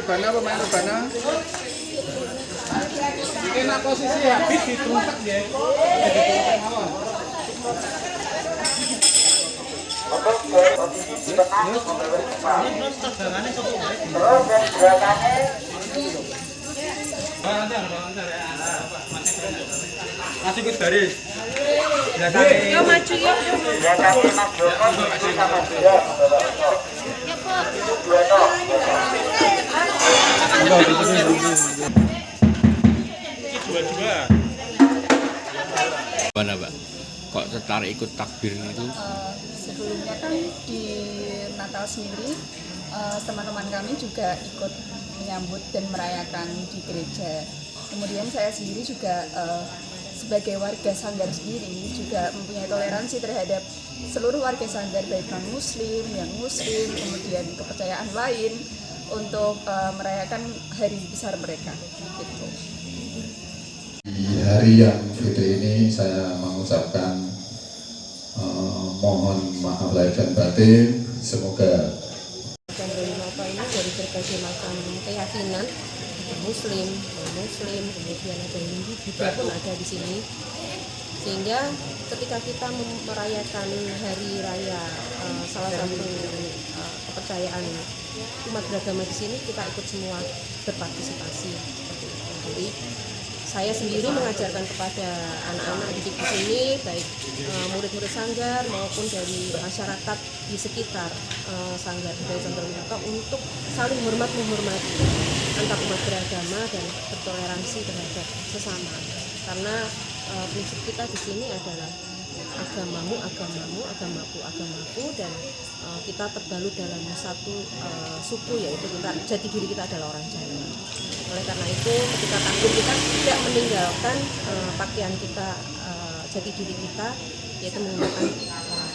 Pemain rebana. Ini nak posisi habis diteruntak ya. Masih ikut baris. Yo maju yo. Mana, Mbak? Kok tertarik ikut takbir itu? Sebelumnya kan di Natal sendiri teman-teman kami juga ikut menyambut dan merayakan di gereja. Kemudian saya sendiri juga sebagai warga Sanggar sendiri juga mempunyai toleransi terhadap seluruh warga Sanggar, baik non-muslim, yang muslim, kemudian kepercayaan lain untuk merayakan hari besar mereka. Gitu. Di hari yang fitri ini saya mengucapkan mohon maaf lahir dan batin. Semoga Dari Natal ini dari berbagai macam keyakinan, Muslim, non-Muslim, kemudian ada Hindu, Buddha pun ada di sini. Sehingga ketika kita merayakan hari raya salah satu kepercayaan umat beragama di sini, kita ikut semua berpartisipasi seperti itu. Jadi saya sendiri mengajarkan kepada anak-anak didik di sini, baik murid-murid Sanggar maupun dari masyarakat di sekitar Sanggar Budaya Condrowinata untuk saling menghormati antar umat beragama dan bertoleransi terhadap sesama. Karena prinsip kita di sini adalah agamamu, agamaku, dan kita terbalut dalam satu suku, yaitu jati diri kita adalah orang Jawa. Oleh karena itu, ketika takbir kita tidak meninggalkan pakaian kita, jati diri kita, yaitu menggunakan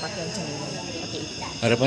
pakaian Jawa. Seperti itu. Harapannya